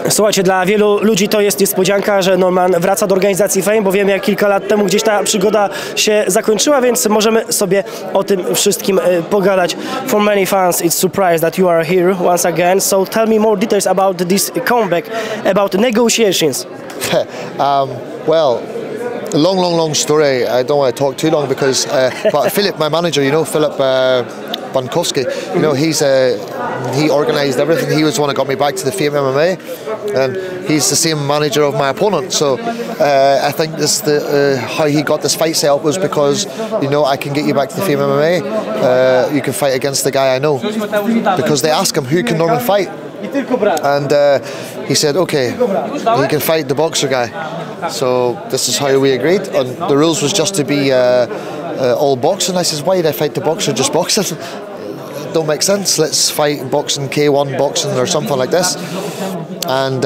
Słuchajcie, dla wielu ludzi to jest niespodzianka, że Norman wraca do organizacji Fame, bo wiemy, jak kilka lat temu gdzieś ta przygoda się zakończyła, więc możemy sobie o tym wszystkim pogadać. For many fans, it's surprise that you are here once again. So tell me more details about this comeback, about negotiations. Well, long story. I don't want to talk too long because, but Philip, my manager, you know, Philip Bankowski, you know, he organised everything. He was the one that got me back to the Fame MMA, and he's the same manager of my opponent. So I think this how he got this fight set up was because, you know, I can get you back to the Fame MMA. You can fight against the guy I know, because they ask him, who can Norman fight? And he said, okay, he can fight the boxer guy. So this is how we agreed, and the rules was just to be all boxing. I says, why did I fight the boxer? Just boxing? Don't make sense. Let's fight boxing, K1 boxing or something like this. And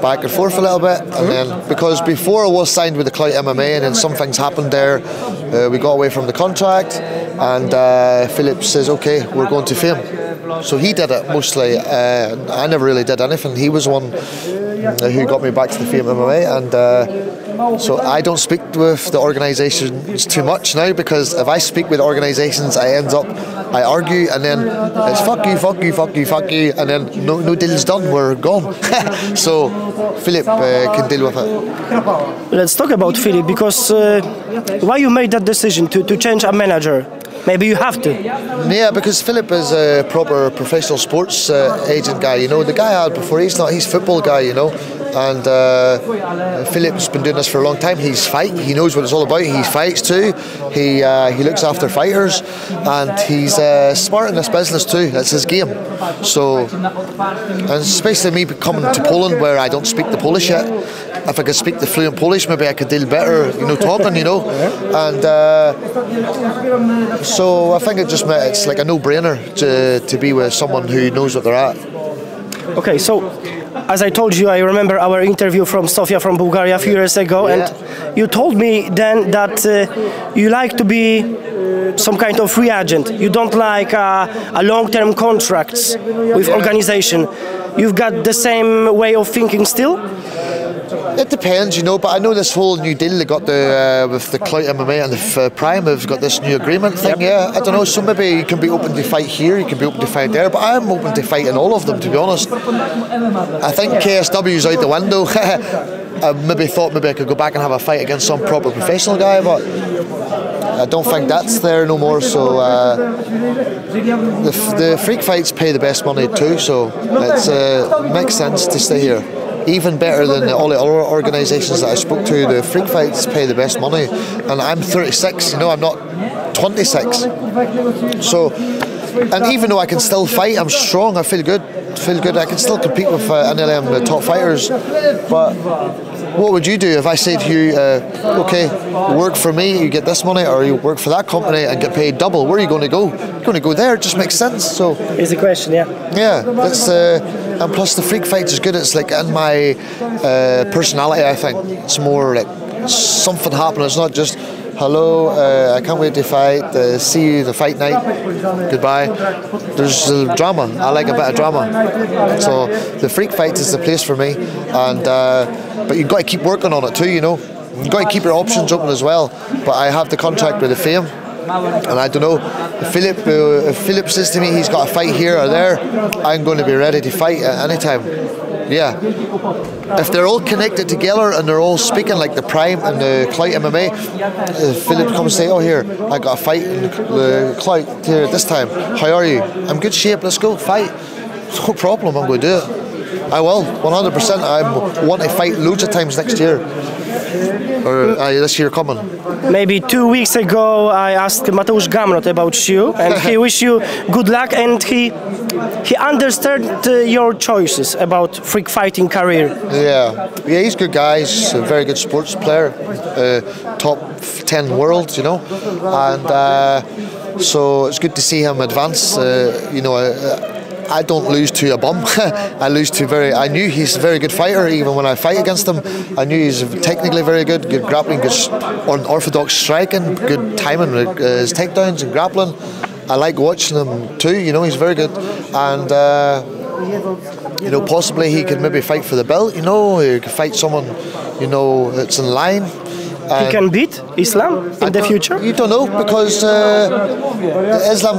back and forth a little bit, and then because before I was signed with the Clout MMA, and then some things happened there, we got away from the contract, and Philip says, okay, we're going to Fame. So he did it mostly. I never really did anything. He was one who got me back to the Fame MMA, and so I don't speak with the organisations too much now, because if I speak with organisations, I argue, and then it's fuck you, fuck you, fuck you, fuck you, and then no deal's done, we're gone. So Philip can deal with it. Let's talk about Philip, because why you made that decision to change a manager? Maybe you have to. Yeah, because Philip is a proper professional sports agent guy. You know, the guy I had before, he's football guy, you know. And Philip's been doing this for a long time. He knows what it's all about. He fights too. He looks after fighters, and he's smart in this business too. That's his game. So, and especially me coming to Poland, where I don't speak the Polish yet. If I could speak the fluent Polish, maybe I could deal better, you know, talking, you know. And so I think it's like a no-brainer to be with someone who knows what they're at. Okay, so as I told you, I remember our interview from Sofia from Bulgaria a few years ago, and you told me then that you like to be some kind of free agent. You don't like a long-term contracts with organization. You've got the same way of thinking still? It depends, you know, but I know this whole new deal they got with the Clout MMA and the Prime have got this new agreement thing, yeah. I don't know, so maybe you can be open to fight here, you can be open to fight there, but I'm open to fight in all of them, to be honest. I think KSW's out the window. I maybe thought maybe I could go back and have a fight against some proper professional guy, but I don't think that's there no more, so the freak fights pay the best money too, so it makes sense to stay here. Even better than all the other organisations that I spoke to, the freak fights pay the best money, and I'm 36, you know, I'm not 26. So, and even though I can still fight, I'm strong, I feel good, I can still compete with any of them, the top fighters. But what would you do if I said to you, okay, work for me, you get this money, or you work for that company and get paid double? Where are you going to go? You're going to go there. It just makes sense. So it's a question, yeah. Yeah, that's and plus the freak fight is good. It's like in my personality. I think it's more like something happening. It's not just hello, I can't wait to fight. See you the fight night. Goodbye. There's drama. I like a bit of drama. So the freak fight is the place for me. And but you've got to keep working on it too. You know, you've got to keep your options open as well. But I have the contract with the Fame, and I don't know. If Philip says to me he's got a fight here or there, I'm going to be ready to fight at any time. Yeah. If they're all connected together and they're all speaking like the Prime and the Clout MMA, Philip comes and say, oh here, I got a fight in the Clout here this time. How are you? I'm good shape, let's go, fight. No problem, I'm going to do it. I will, 100%. I want to fight loads of times next year. Or this year coming. Maybe 2 weeks ago I asked Mateusz Gamrot about you, and he wished you good luck, and he understood your choices about freak fighting career. Yeah, he's a good guy. He's a very good sports player, top 10 world, you know, and so it's good to see him advance. You know, I don't lose to a bum. I knew he's a very good fighter. Even when I fight against him, I knew he's technically very good grappling, good unorthodox striking, good timing with his takedowns and grappling. I like watching him too. You know, he's very good, and you know, possibly he could maybe fight for the belt. You know, he could fight someone, you know, that's in line. He can beat Islam in the future? You don't know, because Islam,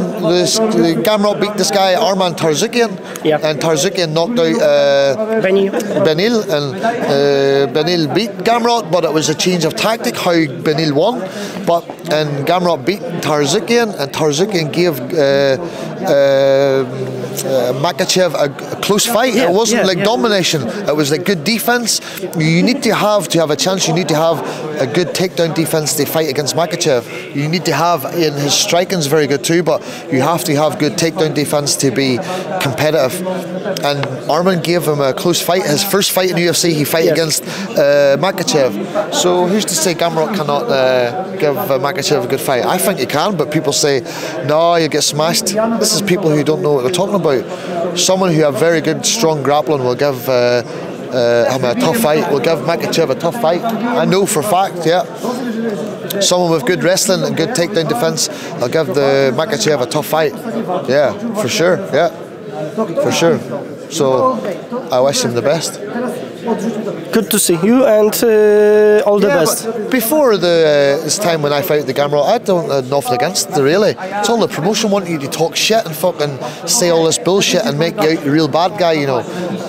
Gamrot beat this guy Arman Tarzukian, and Tarzukian knocked out Benil, and Benil beat Gamrot, but it was a change of tactic how Benil won. And Gamrot beat Tarzukian, and Tarzukian gave Makhachev a close fight. It wasn't like domination, it was like good defense. You need to have a chance, you need to have a good takedown defense to fight against Makhachev. You need to have, and his striking's very good too, but you have to have good takedown defense to be competitive. And Arman gave him a close fight. His first fight in UFC, he fought against Makhachev. So who's to say Gamrot cannot give Makhachev a good fight? I think he can, but people say, no, you get smashed. This is people who don't know what they're talking about. Someone who have very good, strong grappling will give him a tough fight. Will give Makhachev a tough fight. I know for a fact, yeah. Someone with good wrestling and good takedown defense, I'll give the Makhachev a tough fight. Yeah, for sure. Yeah, for sure. So I wish him the best. Good to see you, and all the best. Before this time when I fought the Gamrot, I don't have nothing against it, really. It's all the promotion wanting you to talk shit and fucking say all this bullshit and make you out a real bad guy, you know.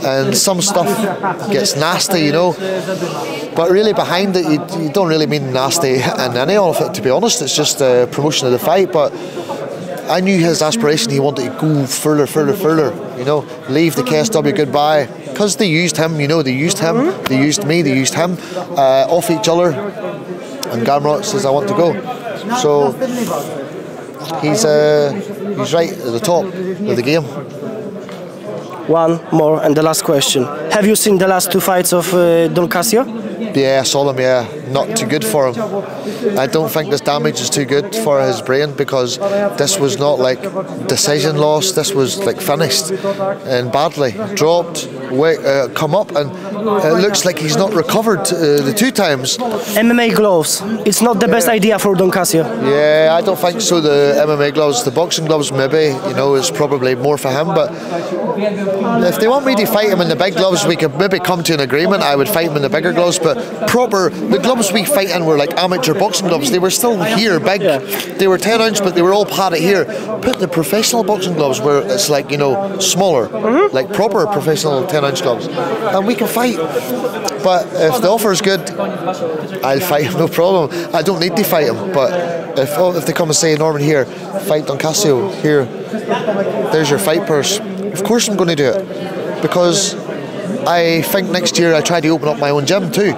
And some stuff gets nasty, you know. But really behind it, you don't really mean nasty in any of it, to be honest. It's just a promotion of the fight. But I knew his aspiration, he wanted to go further, you know, leave the KSW goodbye. Because they used him, you know, they used him, they used me, they used him, off each other. And Gamrot says, I want to go. So he's right at the top of the game. One more and the last question. Have you seen the last two fights of Don Casio? Yeah, I saw them, yeah. Not too good for him. I don't think this damage is too good for his brain, because this was not like decision loss, this was like finished and badly. Dropped, come up, and it looks like he's not recovered the two times. MMA gloves, it's not the best idea for Don Casio. Yeah, I don't think so. The MMA gloves, the boxing gloves maybe, you know, is probably more for him, but if they want me to fight him in the big gloves, we could maybe come to an agreement. I would fight him in the bigger gloves, but the gloves we fight in were like amateur boxing gloves. They were still here, big. They were 10 ounce, but they were all padded here. Put the professional boxing gloves where it's like, you know, smaller, like proper professional 10 ounce gloves, and we can fight. But if the offer is good, I'll fight him, no problem. I don't need to fight him, but if they come and say, Norman, here, fight Don Casio, here, there's your fight purse, of course I'm going to do it, because I think next year I try to open up my own gym too.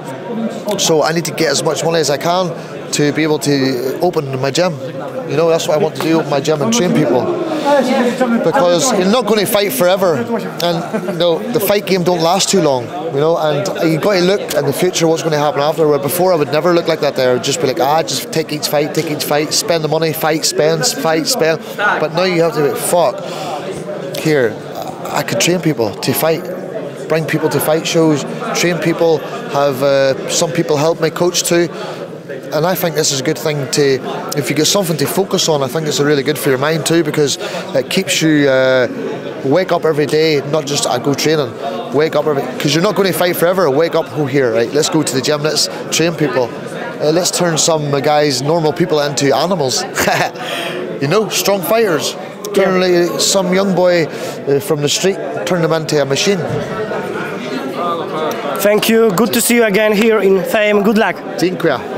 So I need to get as much money as I can to be able to open my gym. You know, that's what I want to do, open my gym and train people. Because you're not going to fight forever, and you know, the fight game don't last too long, you know, and you've got to look in the future what's going to happen after. Where before I would never look like that there. I would just be like, just take each fight, spend the money, fight, spend. But now you have to be, fuck, here, I could train people to fight. Bring people to fight shows, train people, have some people help me coach too. And I think this is a good thing to, if you get something to focus on, I think it's really good for your mind too, because it keeps you wake up every day, not just I go training, wake up because you're not going to fight forever. Wake up, here, right, let's go to the gym, let's train people, let's turn some guys, normal people, into animals. You know, strong fighters. Turn some young boy from the street, turn them into a machine. Thank you, good to see you again here in Fame, good luck. Dziękuję.